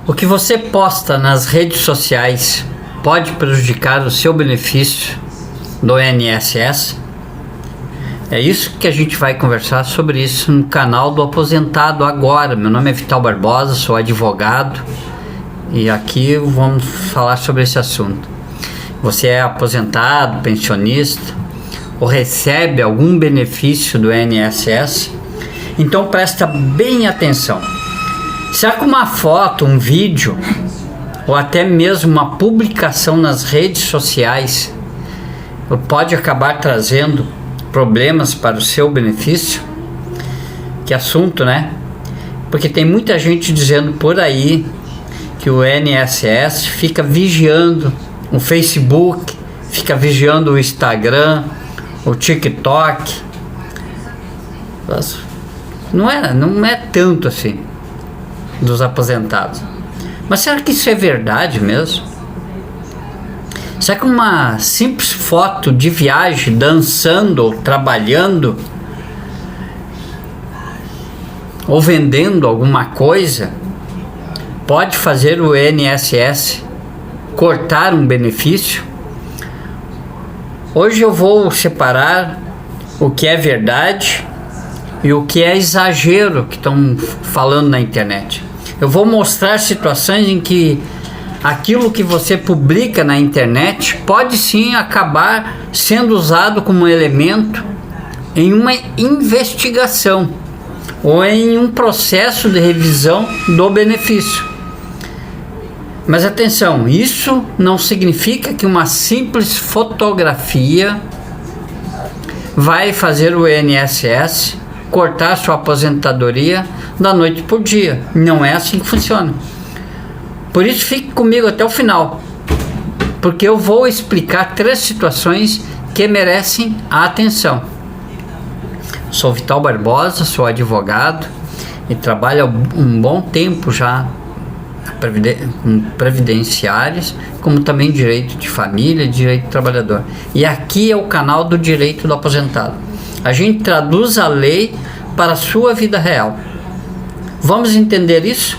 O que você posta nas redes sociais pode prejudicar o seu benefício do INSS? É isso que a gente vai conversar sobre isso no canal do Aposentado Agora. Meu nome é Vital Barbosa, sou advogado e aqui vamos falar sobre esse assunto. Você é aposentado, pensionista ou recebe algum benefício do INSS? Então presta bem atenção. Será que uma foto, um vídeo ou até mesmo uma publicação nas redes sociais pode acabar trazendo problemas para o seu benefício? Que assunto, né? Porque tem muita gente dizendo por aí que o INSS fica vigiando o Facebook, fica vigiando o Instagram, o TikTok. Não é tanto assim dos aposentados. Mas será que isso é verdade mesmo? Será que uma simples foto de viagem, dançando ou trabalhando ou vendendo alguma coisa pode fazer o INSS cortar um benefício? Hoje eu vou separar o que é verdade e o que é exagero que estão falando na internet. Eu vou mostrar situações em que aquilo que você publica na internet pode sim acabar sendo usado como elemento em uma investigação ou em um processo de revisão do benefício. Mas atenção, isso não significa que uma simples fotografia vai fazer o INSS cortar sua aposentadoria da noite por dia. Não é assim que funciona. Por isso fique comigo até o final, porque eu vou explicar 3 situações que merecem a atenção. Sou Vital Barbosa, sou advogado e trabalho há um bom tempo já com previdenciários, como também direito de família, direito do trabalhador. E aqui é o canal do direito do aposentado. A gente traduz a lei para a sua vida real. Vamos entender isso?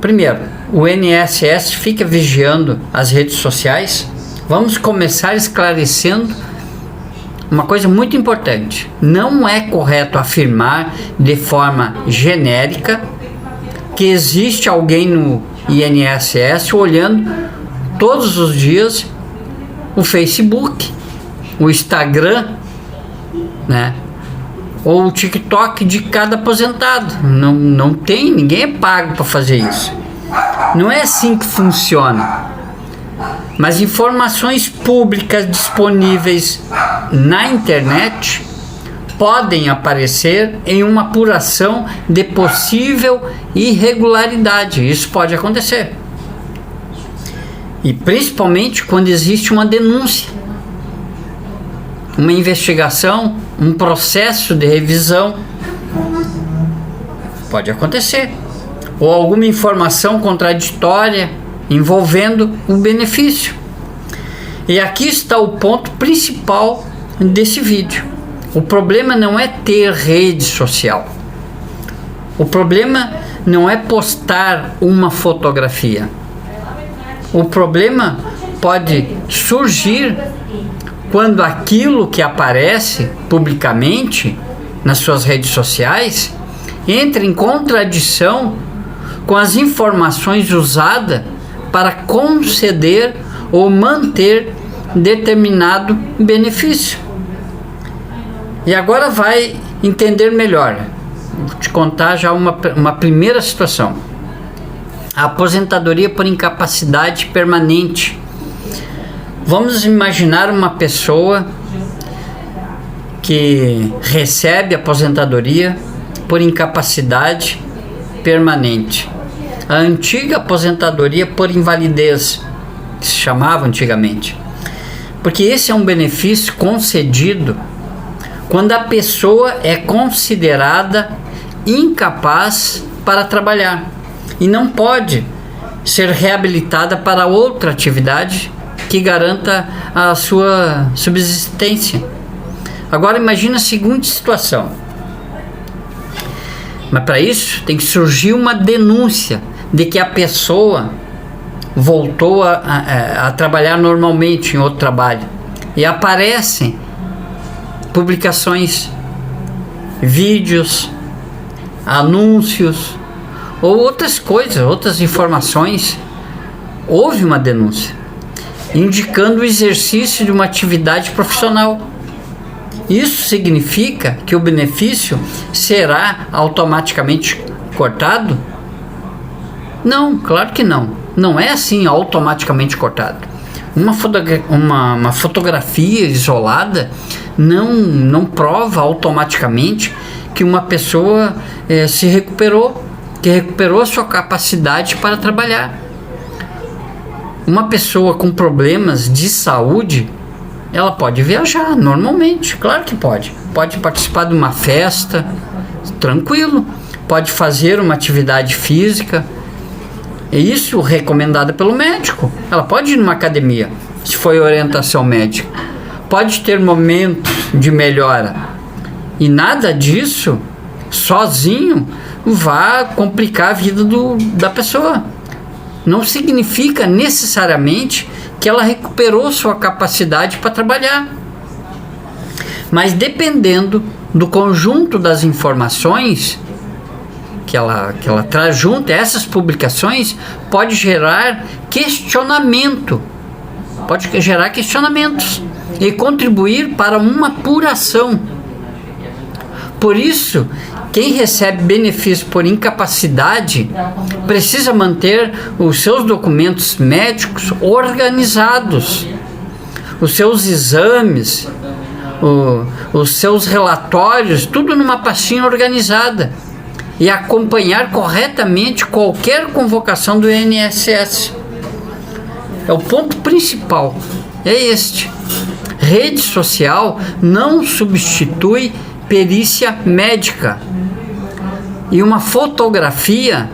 Primeiro, o INSS fica vigiando as redes sociais. Vamos começar esclarecendo uma coisa muito importante. Não é correto afirmar de forma genérica que existe alguém no INSS olhando todos os dias o Facebook, o Instagram, né? Ou o TikTok de cada aposentado. Não tem, ninguém é pago para fazer isso. Não é assim que funciona. Mas informações públicas disponíveis na internet podem aparecer em uma apuração de possível irregularidade. Isso pode acontecer. E principalmente quando existe uma denúncia, uma investigação, um processo de revisão. Pode acontecer. Ou alguma informação contraditória envolvendo o benefício. E aqui está o ponto principal desse vídeo. O problema não é ter rede social. O problema não é postar uma fotografia. O problema pode surgir quando aquilo que aparece publicamente nas suas redes sociais entra em contradição com as informações usadas para conceder ou manter determinado benefício. E agora vai entender melhor. Vou te contar já uma primeira situação. A aposentadoria por incapacidade permanente. Vamos imaginar uma pessoa que recebe aposentadoria por incapacidade permanente. A antiga aposentadoria por invalidez, que se chamava antigamente. Porque esse é um benefício concedido quando a pessoa é considerada incapaz para trabalhar e não pode ser reabilitada para outra atividade que garanta a sua subsistência. Agora imagina a seguinte situação. Mas para isso tem que surgir uma denúncia de que a pessoa voltou a trabalhar normalmente em outro trabalho. E aparecem publicações, vídeos, anúncios ou outras coisas, outras informações. Houve uma denúncia indicando o exercício de uma atividade profissional. Isso significa que o benefício será automaticamente cortado? Não, claro que não. Não é assim automaticamente cortado. Uma fotografia isolada não prova automaticamente que uma pessoa se recuperou, que recuperou a sua capacidade para trabalhar. Uma pessoa com problemas de saúde, ela pode viajar normalmente, claro que pode. Pode participar de uma festa, tranquilo. Pode fazer uma atividade física. É isso recomendado pelo médico. Ela pode ir numa academia, se for orientação médica. Pode ter momentos de melhora. E nada disso, sozinho, vai complicar a vida da pessoa. Não significa necessariamente que ela recuperou sua capacidade para trabalhar. Mas dependendo do conjunto das informações que ela traz junto, essas publicações pode gerar questionamento, pode gerar questionamentos e contribuir para uma apuração. Por isso, quem recebe benefício por incapacidade precisa manter os seus documentos médicos organizados, os seus exames, os seus relatórios, tudo numa pastinha organizada, e acompanhar corretamente qualquer convocação do INSS. É o ponto principal, é este. Rede social não substitui perícia médica. E uma fotografia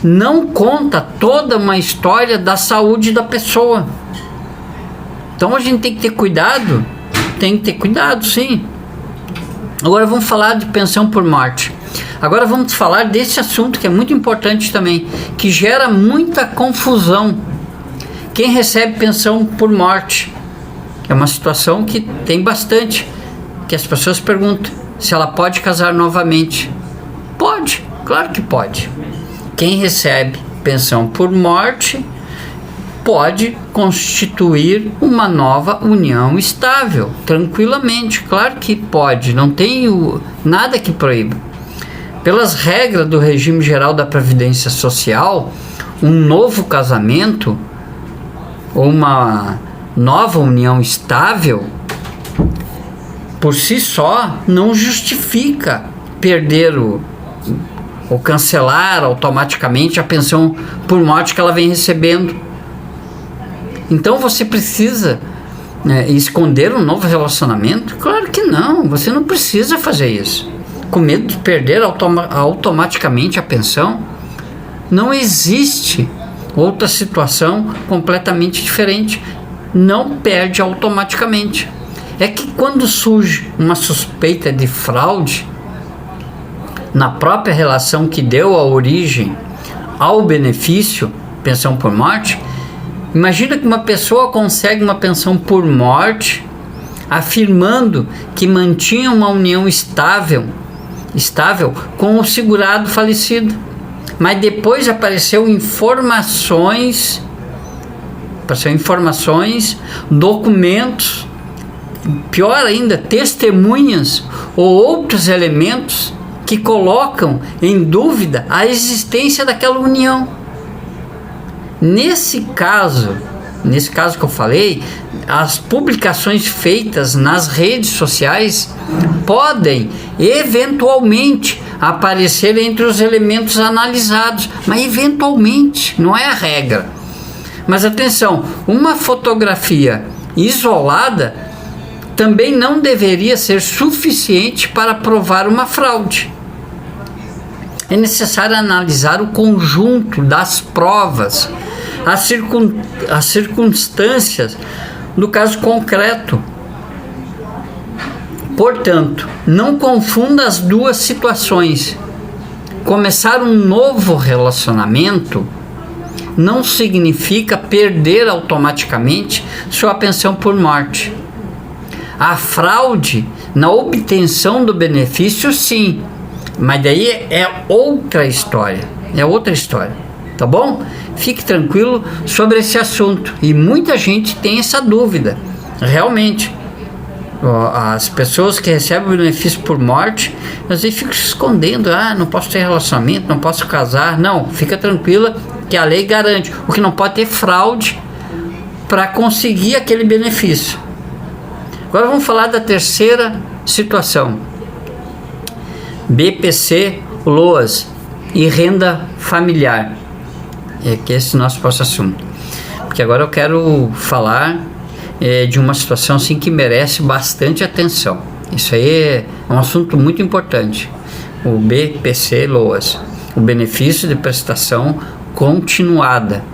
não conta toda uma história da saúde da pessoa. Então a gente tem que ter cuidado. Tem que ter cuidado, sim. Agora vamos falar de pensão por morte. Agora vamos falar desse assunto que é muito importante também, que gera muita confusão. Quem recebe pensão por morte é uma situação que tem bastante, que as pessoas perguntam se ela pode casar novamente. Pode, claro que pode. Quem recebe pensão por morte pode constituir uma nova união estável, tranquilamente, claro que pode, não tem nada que proíba. Pelas regras do regime geral da Previdência Social, um novo casamento ou uma nova união estável, por si só, não justifica perder ou cancelar automaticamente a pensão por morte que ela vem recebendo. Então você precisa esconder um novo relacionamento? Claro que não, você não precisa fazer isso. Com medo de perder automaticamente a pensão? Não existe outra situação completamente diferente. Não perde automaticamente. É que quando surge uma suspeita de fraude na própria relação que deu a origem ao benefício, pensão por morte, imagina que uma pessoa consegue uma pensão por morte afirmando que mantinha uma união estável com o segurado falecido, mas depois apareceu informações, documentos, pior ainda, testemunhas ou outros elementos que colocam em dúvida a existência daquela união. Nesse caso que eu falei, as publicações feitas nas redes sociais podem eventualmente aparecer entre os elementos analisados, mas eventualmente, não é a regra. Mas atenção, uma fotografia isolada também não deveria ser suficiente para provar uma fraude. É necessário analisar o conjunto das provas, as circunstâncias do caso concreto. Portanto, não confunda as duas situações. Começar um novo relacionamento não significa perder automaticamente sua pensão por morte. A fraude na obtenção do benefício, sim, mas daí é outra história, tá bom? Fique tranquilo sobre esse assunto, e muita gente tem essa dúvida, realmente. As pessoas que recebem o benefício por morte, às vezes ficam se escondendo, não posso ter relacionamento, não posso casar. Não, fica tranquila que a lei garante. O que não pode ter fraude para conseguir aquele benefício. Agora vamos falar da terceira situação: BPC, LOAS e renda familiar. É que esse é o nosso próximo assunto, porque agora eu quero falar de uma situação assim que merece bastante atenção. Isso aí é um assunto muito importante. O BPC, LOAS, o benefício de prestação continuada.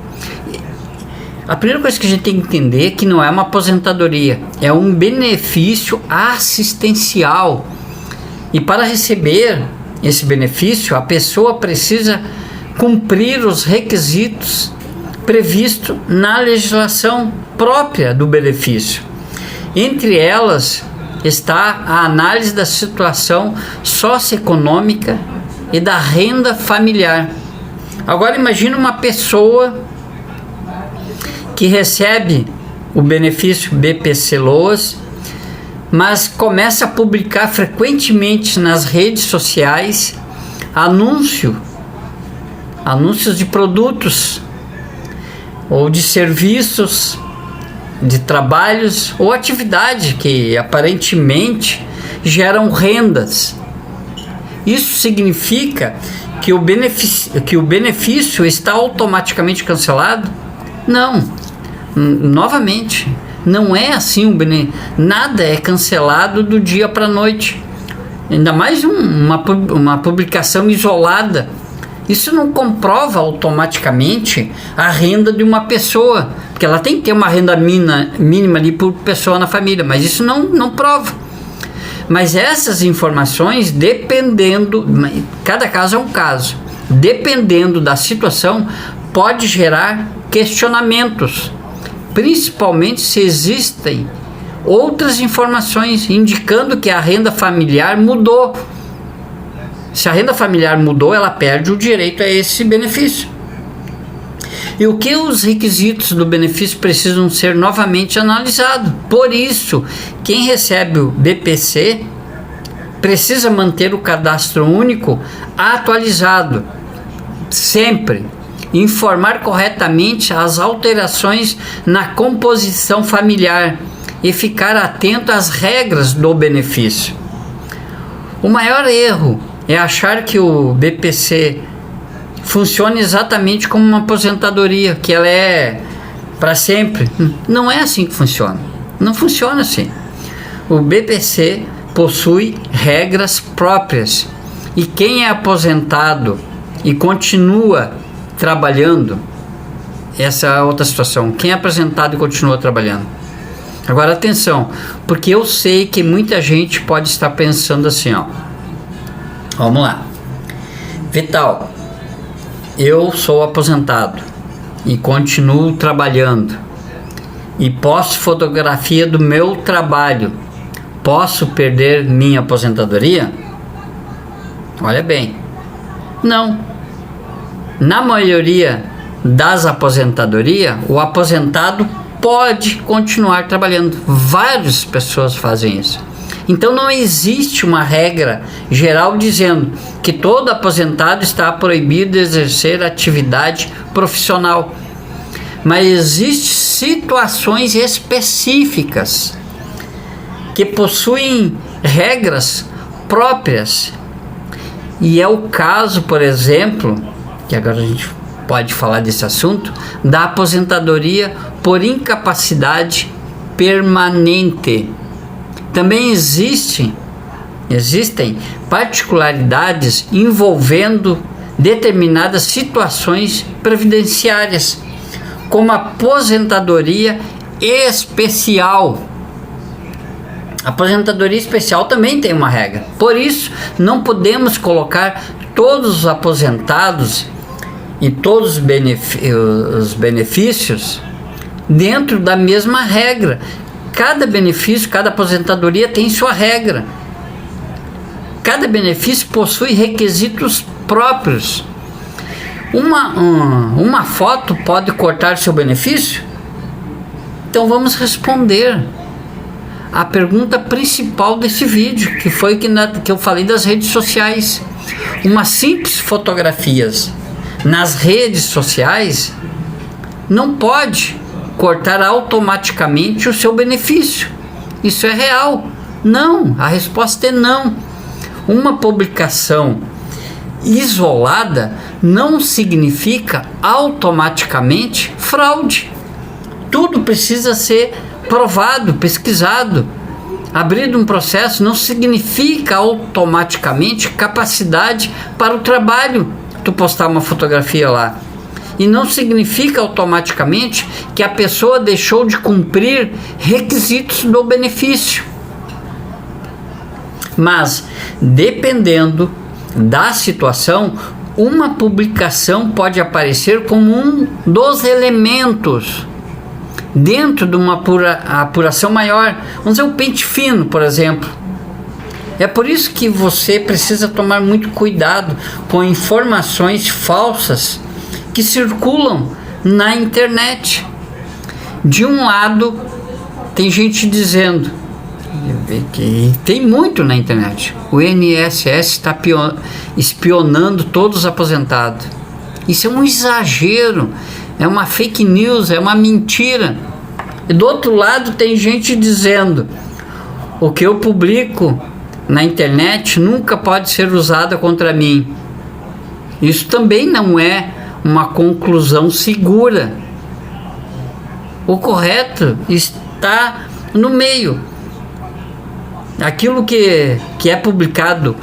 A primeira coisa que a gente tem que entender é que não é uma aposentadoria, é um benefício assistencial. E para receber esse benefício, a pessoa precisa cumprir os requisitos previstos na legislação própria do benefício. Entre elas está a análise da situação socioeconômica e da renda familiar. Agora imagine uma pessoa que recebe o benefício BPC-LOAS, mas começa a publicar frequentemente nas redes sociais anúncios de produtos ou de serviços, de trabalhos ou atividade que aparentemente geram rendas. Isso significa que o benefício está automaticamente cancelado? Não. Novamente, não é assim. Nada é cancelado do dia para a noite. Ainda mais uma publicação isolada. Isso não comprova automaticamente a renda de uma pessoa, porque ela tem que ter uma renda mínima ali por pessoa na família, mas isso não prova. Mas essas informações, dependendo, cada caso é um caso, dependendo da situação, pode gerar questionamentos, principalmente se existem outras informações indicando que a renda familiar mudou. Se a renda familiar mudou, ela perde o direito a esse benefício. E o que os requisitos do benefício precisam ser novamente analisados. Por isso, quem recebe o BPC precisa manter o cadastro único atualizado sempre. Informar corretamente as alterações na composição familiar e ficar atento às regras do benefício. O maior erro é achar que o BPC funciona exatamente como uma aposentadoria, que ela é para sempre. Não é assim que funciona. Não funciona assim. O BPC possui regras próprias, e quem é aposentado e continua trabalhando, essa é outra situação. Quem é aposentado e continua trabalhando. Agora atenção, porque eu sei que muita gente pode estar pensando assim, vamos lá. Vital, eu sou aposentado e continuo trabalhando e posto fotografia do meu trabalho. Posso perder minha aposentadoria? Olha bem, não. Na maioria das aposentadorias, o aposentado pode continuar trabalhando. Várias pessoas fazem isso. Então não existe uma regra geral dizendo que todo aposentado está proibido de exercer atividade profissional. Mas existem situações específicas que possuem regras próprias. E é o caso, por exemplo, que agora a gente pode falar desse assunto, da aposentadoria por incapacidade permanente. Também existem particularidades envolvendo determinadas situações previdenciárias, como a aposentadoria especial. A aposentadoria especial também tem uma regra. Por isso, não podemos colocar todos os aposentados e todos os benefícios dentro da mesma regra. Cada benefício, cada aposentadoria tem sua regra. Cada benefício possui requisitos próprios. Uma foto pode cortar seu benefício? Então vamos responder a pergunta principal desse vídeo, que foi que eu falei das redes sociais. Uma simples fotografias nas redes sociais não pode cortar automaticamente o seu benefício. Isso é real? Não, a resposta é não. Uma publicação isolada não significa automaticamente fraude. Tudo precisa ser provado, pesquisado. Abrir um processo não significa automaticamente capacidade para o trabalho. Tu postar uma fotografia lá. E não significa automaticamente que a pessoa deixou de cumprir requisitos do benefício. Mas, dependendo da situação, uma publicação pode aparecer como um dos elementos dentro de uma apuração maior. Vamos dizer, o pente fino, por exemplo. É por isso que você precisa tomar muito cuidado com informações falsas que circulam na internet. De um lado, tem gente dizendo, que tem muito na internet, o INSS está espionando todos os aposentados. Isso é um exagero, é uma fake news, é uma mentira. E do outro lado tem gente dizendo, o que eu publico na internet nunca pode ser usado contra mim. Isso também não é uma conclusão segura. O correto está no meio. Aquilo que é publicado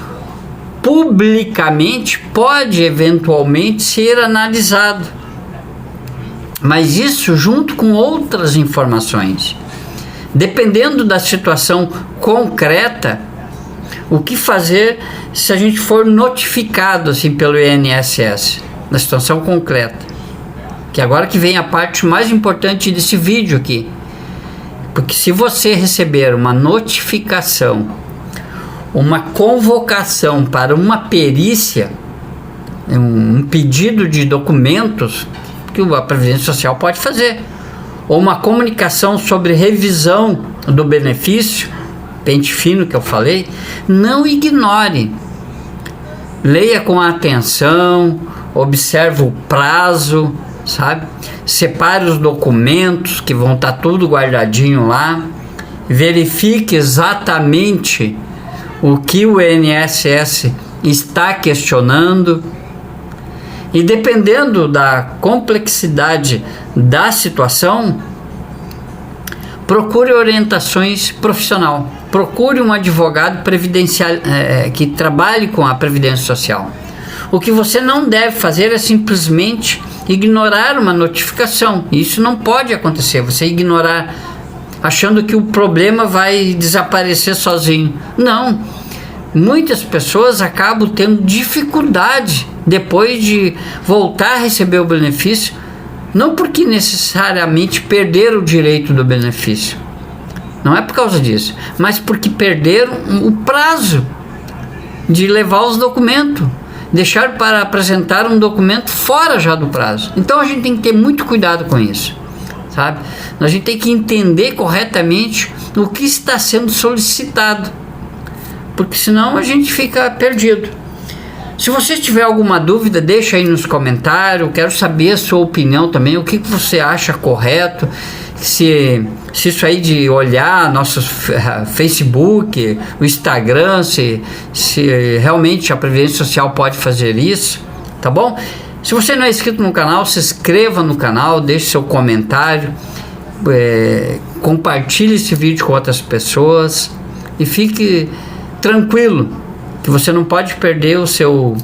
publicamente pode eventualmente ser analisado, mas isso junto com outras informações. Dependendo da situação concreta, o que fazer se a gente for notificado assim pelo INSS, na situação concreta? Que agora que vem a parte mais importante desse vídeo aqui. Porque se você receber uma notificação, uma convocação para uma perícia, um pedido de documentos que a Previdência Social pode fazer, ou uma comunicação sobre revisão do benefício, pente fino que eu falei, não ignore. Leia com atenção, observe o prazo, sabe? Separe os documentos que vão estar tudo guardadinho lá, verifique exatamente o que o INSS está questionando e, dependendo da complexidade da situação, procure orientações profissional, procure um advogado previdencial que trabalhe com a Previdência Social. O que você não deve fazer é simplesmente ignorar uma notificação. Isso não pode acontecer, você ignorar achando que o problema vai desaparecer sozinho. Não, muitas pessoas acabam tendo dificuldade depois de voltar a receber o benefício, não porque necessariamente perderam o direito do benefício, não é por causa disso, mas porque perderam o prazo de levar os documentos, deixar para apresentar um documento fora já do prazo. Então a gente tem que ter muito cuidado com isso, sabe? A gente tem que entender corretamente o que está sendo solicitado, porque senão a gente fica perdido. Se você tiver alguma dúvida, deixa aí nos comentários. Quero saber a sua opinião também, o que você acha correto, se isso aí de olhar nosso Facebook, o Instagram, se realmente a Previdência Social pode fazer isso, tá bom? Se você não é inscrito no canal, se inscreva no canal, deixe seu comentário, compartilhe esse vídeo com outras pessoas e fique tranquilo que você não pode perder o seu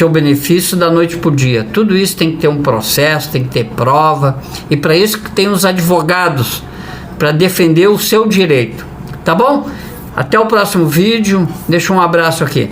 benefício da noite para o dia. Tudo isso tem que ter um processo, tem que ter prova, e para isso que tem os advogados para defender o seu direito, tá bom? Até o próximo vídeo, deixa um abraço aqui.